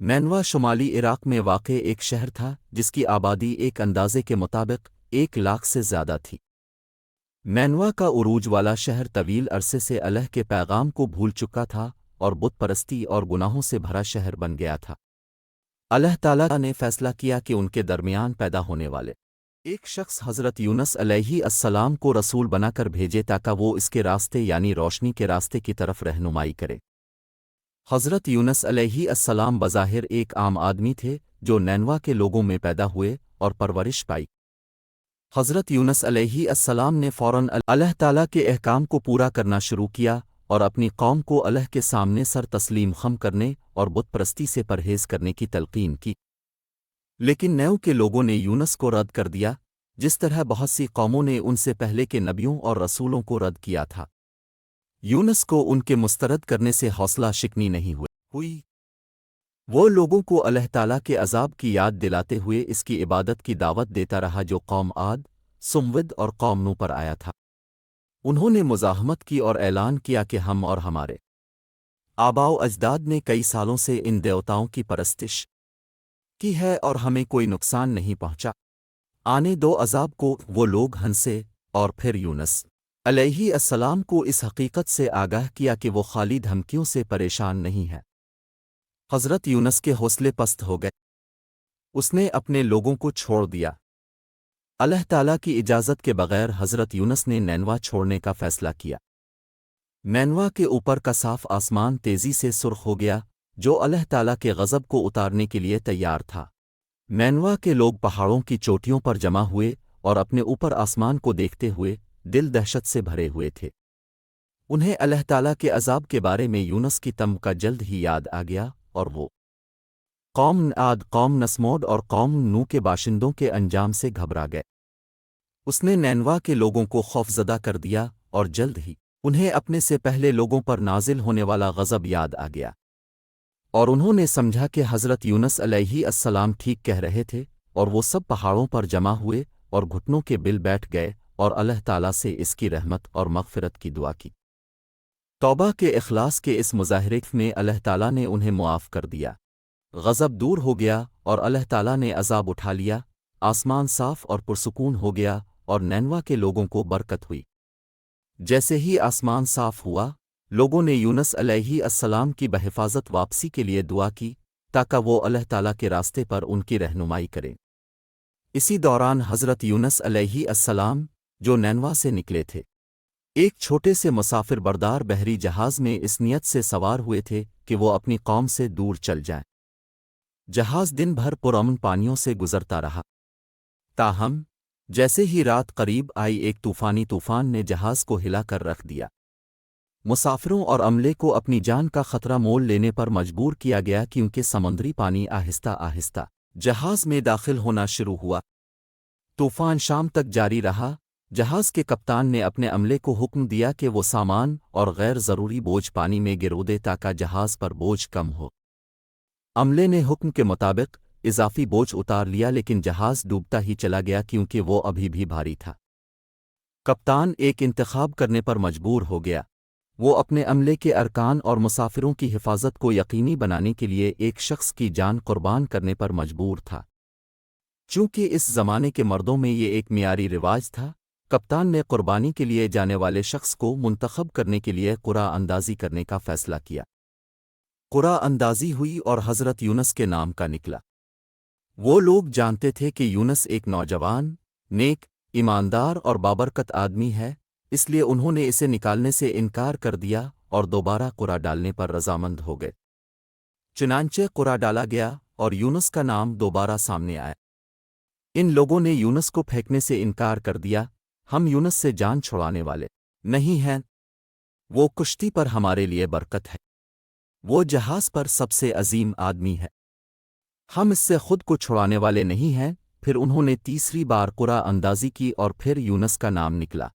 نینوا شمالی عراق میں واقع ایک شہر تھا جس کی آبادی ایک اندازے کے مطابق 1 لاکھ سے زیادہ تھی۔ نینوا کا عروج والا شہر طویل عرصے سے اللہ کے پیغام کو بھول چکا تھا اور بت پرستی اور گناہوں سے بھرا شہر بن گیا تھا۔ اللہ تعالیٰ نے فیصلہ کیا کہ ان کے درمیان پیدا ہونے والے ایک شخص حضرت یونس علیہ السلام کو رسول بنا کر بھیجے تاکہ وہ اس کے راستے یعنی روشنی کے راستے کی طرف رہنمائی کرے۔ حضرت یونس علیہ السلام بظاہر ایک عام آدمی تھے جو نینوا کے لوگوں میں پیدا ہوئے اور پرورش پائی۔ حضرت یونس علیہ السلام نے فوراً اللہ تعالیٰ کے احکام کو پورا کرنا شروع کیا اور اپنی قوم کو اللہ کے سامنے سر تسلیم خم کرنے اور بت پرستی سے پرہیز کرنے کی تلقین کی۔ لیکن نیو کے لوگوں نے یونس کو رد کر دیا، جس طرح بہت سی قوموں نے ان سے پہلے کے نبیوں اور رسولوں کو رد کیا تھا۔ یونس کو ان کے مسترد کرنے سے حوصلہ شکنی نہیں ہوئی۔ وہ لوگوں کو اللہ تعالیٰ کے عذاب کی یاد دلاتے ہوئے اس کی عبادت کی دعوت دیتا رہا جو قوم عاد، سمود اور قوم نو پر آیا تھا۔ انہوں نے مزاحمت کی اور اعلان کیا کہ ہم اور ہمارے آباء و اجداد نے کئی سالوں سے ان دیوتاؤں کی پرستش کی ہے اور ہمیں کوئی نقصان نہیں پہنچا۔ آنے دو عذاب کو۔ وہ لوگ ہنسے اور پھر یونس علیہ السلام کو اس حقیقت سے آگاہ کیا کہ وہ خالی دھمکیوں سے پریشان نہیں ہے۔ حضرت یونس کے حوصلے پست ہو گئے۔ اس نے اپنے لوگوں کو چھوڑ دیا۔ اللہ تعالیٰ کی اجازت کے بغیر حضرت یونس نے نینوا چھوڑنے کا فیصلہ کیا۔ نینوا کے اوپر کا صاف آسمان تیزی سے سرخ ہو گیا جو اللہ تعالیٰ کے غضب کو اتارنے کے لیے تیار تھا۔ نینوا کے لوگ پہاڑوں کی چوٹیوں پر جمع ہوئے اور اپنے اوپر آسمان کو دیکھتے ہوئے دل دہشت سے بھرے ہوئے تھے۔ انہیں اللہ تعالیٰ کے عذاب کے بارے میں یونس کی تم کا جلد ہی یاد آ گیا اور وہ قوم عاد، قوم سمود اور قوم نو کے باشندوں کے انجام سے گھبرا گئے۔ اس نے نینوا کے لوگوں کو خوفزدہ کر دیا اور جلد ہی انہیں اپنے سے پہلے لوگوں پر نازل ہونے والا غضب یاد آ گیا، اور انہوں نے سمجھا کہ حضرت یونس علیہ السلام ٹھیک کہہ رہے تھے، اور وہ سب پہاڑوں پر جمع ہوئے اور گھٹنوں کے بل بیٹھ گئے اور اللہ تعالیٰ سے اس کی رحمت اور مغفرت کی دعا کی۔ توبہ کے اخلاص کے اس مظاہرے میں اللہ تعالیٰ نے انہیں معاف کر دیا، غضب دور ہو گیا اور اللہ تعالیٰ نے عذاب اٹھا لیا، آسمان صاف اور پرسکون ہو گیا اور نینوا کے لوگوں کو برکت ہوئی۔ جیسے ہی آسمان صاف ہوا، لوگوں نے یونس علیہ السلام کی بحفاظت واپسی کے لیے دعا کی تاکہ وہ اللہ تعالیٰ کے راستے پر ان کی رہنمائی کریں۔ اسی دوران حضرت یونس علیہ السلام جو نینوا سے نکلے تھے، ایک چھوٹے سے مسافر بردار بحری جہاز میں اس نیت سے سوار ہوئے تھے کہ وہ اپنی قوم سے دور چل جائیں۔ جہاز دن بھر پرامن پانیوں سے گزرتا رہا، تاہم جیسے ہی رات قریب آئی ایک طوفان نے جہاز کو ہلا کر رکھ دیا۔ مسافروں اور عملے کو اپنی جان کا خطرہ مول لینے پر مجبور کیا گیا کیونکہ سمندری پانی آہستہ آہستہ جہاز میں داخل ہونا شروع ہوا۔ طوفان شام تک جاری رہا۔ جہاز کے کپتان نے اپنے عملے کو حکم دیا کہ وہ سامان اور غیر ضروری بوجھ پانی میں گرو دے تاکہ جہاز پر بوجھ کم ہو۔ عملے نے حکم کے مطابق اضافی بوجھ اتار لیا لیکن جہاز ڈوبتا ہی چلا گیا کیونکہ وہ ابھی بھی بھاری تھا۔ کپتان ایک انتخاب کرنے پر مجبور ہو گیا۔ وہ اپنے عملے کے ارکان اور مسافروں کی حفاظت کو یقینی بنانے کے لیے ایک شخص کی جان قربان کرنے پر مجبور تھا۔ چونکہ اس زمانے کے مردوں میں یہ ایک معیاری رواج تھا، کپتان نے قربانی کے لیے جانے والے شخص کو منتخب کرنے کے لیے قرعہ اندازی کرنے کا فیصلہ کیا۔ قرعہ اندازی ہوئی اور حضرت یونس کے نام کا نکلا۔ وہ لوگ جانتے تھے کہ یونس ایک نوجوان، نیک، ایماندار اور بابرکت آدمی ہے، اس لیے انہوں نے اسے نکالنے سے انکار کر دیا اور دوبارہ قرعہ ڈالنے پر رضامند ہو گئے۔ چنانچہ قرعہ ڈالا گیا اور یونس کا نام دوبارہ سامنے آیا۔ ان لوگوں نے یونس کو پھینکنے سے انکار کر دیا، ہم یونس سے جان چھڑانے والے نہیں ہیں، وہ کشتی پر ہمارے لیے برکت ہے، وہ جہاز پر سب سے عظیم آدمی ہے، ہم اس سے خود کو چھڑانے والے نہیں ہیں۔ پھر انہوں نے تیسری بار قرعہ اندازی کی اور پھر یونس کا نام نکلا۔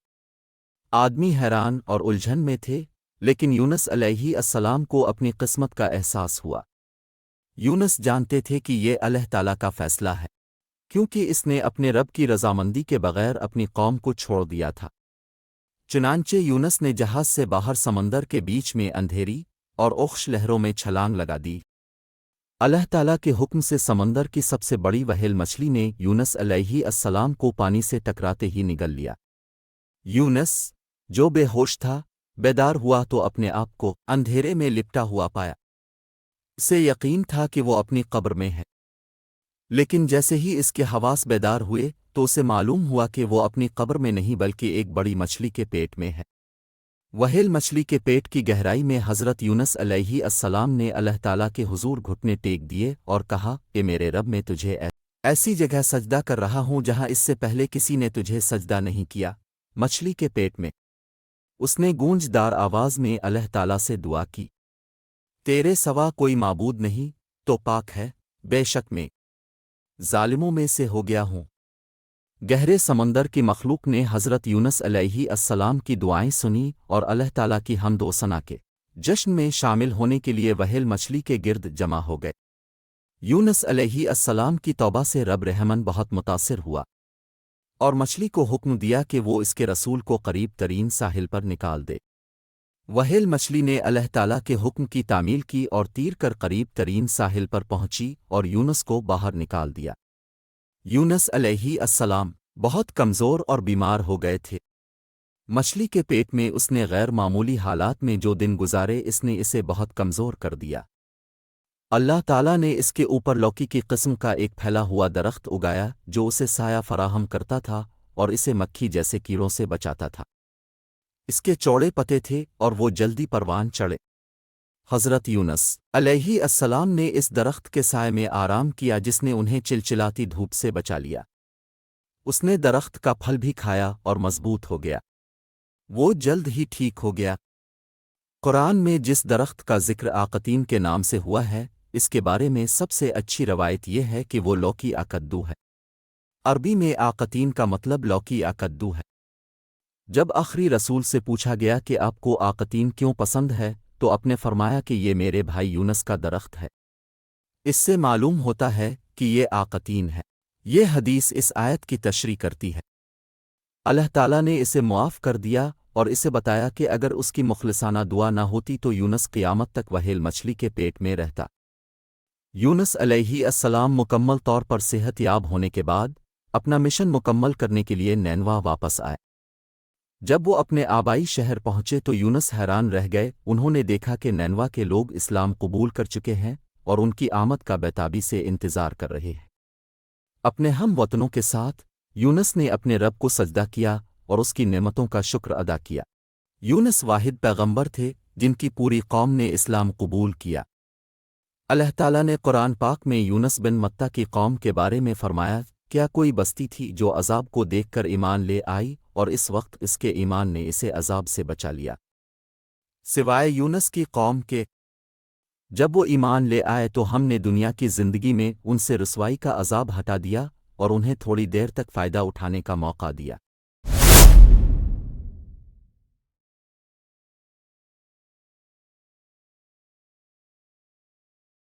آدمی حیران اور الجھن میں تھے، لیکن یونس علیہ السلام کو اپنی قسمت کا احساس ہوا۔ یونس جانتے تھے کہ یہ اللہ تعالیٰ کا فیصلہ ہے، کیونکہ اس نے اپنے رب کی رضامندی کے بغیر اپنی قوم کو چھوڑ دیا تھا۔ چنانچہ یونس نے جہاز سے باہر سمندر کے بیچ میں اندھیری اور اوخش لہروں میں چھلانگ لگا دی۔ اللہ تعالیٰ کے حکم سے سمندر کی سب سے بڑی وہیل مچھلی نے یونس علیہ السلام کو پانی سے ٹکراتے ہی نگل لیا۔ یونس، جو بے ہوش تھا، بیدار ہوا تو اپنے آپ کو اندھیرے میں لپٹا ہوا پایا۔ اسے یقین تھا کہ وہ اپنی قبر میں ہے، لیکن جیسے ہی اس کے حواس بیدار ہوئے تو اسے معلوم ہوا کہ وہ اپنی قبر میں نہیں بلکہ ایک بڑی مچھلی کے پیٹ میں ہے۔ وہیل مچھلی کے پیٹ کی گہرائی میں حضرت یونس علیہ السلام نے اللہ تعالیٰ کے حضور گھٹنے ٹیک دیے اور کہا کہ میرے رب، میں تجھے ایسی جگہ سجدہ کر رہا ہوں جہاں اس سے پہلے کسی نے تجھے سجدہ نہیں کیا، مچھلی کے پیٹ میں۔ اس نے گونجدار آواز میں اللہ تعالیٰ سے دعا کی، تیرے سوا کوئی معبود نہیں تو پاک ہے، بے شک میں ظالموں میں سے ہو گیا ہوں۔ گہرے سمندر کی مخلوق نے حضرت یونس علیہ السلام کی دعائیں سنی اور اللہ تعالیٰ کی حمد و ثنا کے جشن میں شامل ہونے کے لیے وہیل مچھلی کے گرد جمع ہو گئے۔ یونس علیہ السلام کی توبہ سے رب رحمن بہت متاثر ہوا اور مچھلی کو حکم دیا کہ وہ اس کے رسول کو قریب ترین ساحل پر نکال دے۔ وہیل مچھلی نے اللہ تعالیٰ کے حکم کی تعمیل کی اور تیر کر قریب ترین ساحل پر پہنچی اور یونس کو باہر نکال دیا۔ یونس علیہ السلام بہت کمزور اور بیمار ہو گئے تھے۔ مچھلی کے پیٹ میں اس نے غیر معمولی حالات میں جو دن گزارے، اس نے اسے بہت کمزور کر دیا۔ اللہ تعالیٰ نے اس کے اوپر لوکی کی قسم کا ایک پھیلا ہوا درخت اگایا جو اسے سایہ فراہم کرتا تھا اور اسے مکھی جیسے کیڑوں سے بچاتا تھا۔ اس کے چوڑے پتے تھے اور وہ جلدی پروان چڑھے۔ حضرت یونس علیہ السلام نے اس درخت کے سائے میں آرام کیا جس نے انہیں چلچلاتی دھوپ سے بچا لیا۔ اس نے درخت کا پھل بھی کھایا اور مضبوط ہو گیا۔ وہ جلد ہی ٹھیک ہو گیا۔ قرآن میں جس درخت کا ذکر آقتین کے نام سے ہوا ہے، اس کے بارے میں سب سے اچھی روایت یہ ہے کہ وہ لوکی آکدو ہے۔ عربی میں آقتین کا مطلب لوکی آکدو ہے۔ جب آخری رسول سے پوچھا گیا کہ آپ کو آقتین کیوں پسند ہے تو آپ نے فرمایا کہ یہ میرے بھائی یونس کا درخت ہے۔ اس سے معلوم ہوتا ہے کہ یہ آقتین ہے۔ یہ حدیث اس آیت کی تشریح کرتی ہے۔ اللہ تعالیٰ نے اسے معاف کر دیا اور اسے بتایا کہ اگر اس کی مخلصانہ دعا نہ ہوتی تو یونس قیامت تک وہیل مچھلی کے پیٹ میں رہتا۔ یونس علیہ السلام مکمل طور پر صحت یاب ہونے کے بعد اپنا مشن مکمل کرنے کے لیے نینوا واپس آئے۔ جب وہ اپنے آبائی شہر پہنچے تو یونس حیران رہ گئے۔ انہوں نے دیکھا کہ نینوا کے لوگ اسلام قبول کر چکے ہیں اور ان کی آمد کا بیتابی سے انتظار کر رہے ہیں۔ اپنے ہم وطنوں کے ساتھ یونس نے اپنے رب کو سجدہ کیا اور اس کی نعمتوں کا شکر ادا کیا۔ یونس واحد پیغمبر تھے جن کی پوری قوم نے اسلام قبول کیا۔ اللہ تعالیٰ نے قرآن پاک میں یونس بن متہ کی قوم کے بارے میں فرمایا، کیا کوئی بستی تھی جو عذاب کو دیکھ کر ایمان لے آئی اور اس وقت اس کے ایمان نے اسے عذاب سے بچا لیا، سوائے یونس کی قوم کے۔ جب وہ ایمان لے آئے تو ہم نے دنیا کی زندگی میں ان سے رسوائی کا عذاب ہٹا دیا اور انہیں تھوڑی دیر تک فائدہ اٹھانے کا موقع دیا۔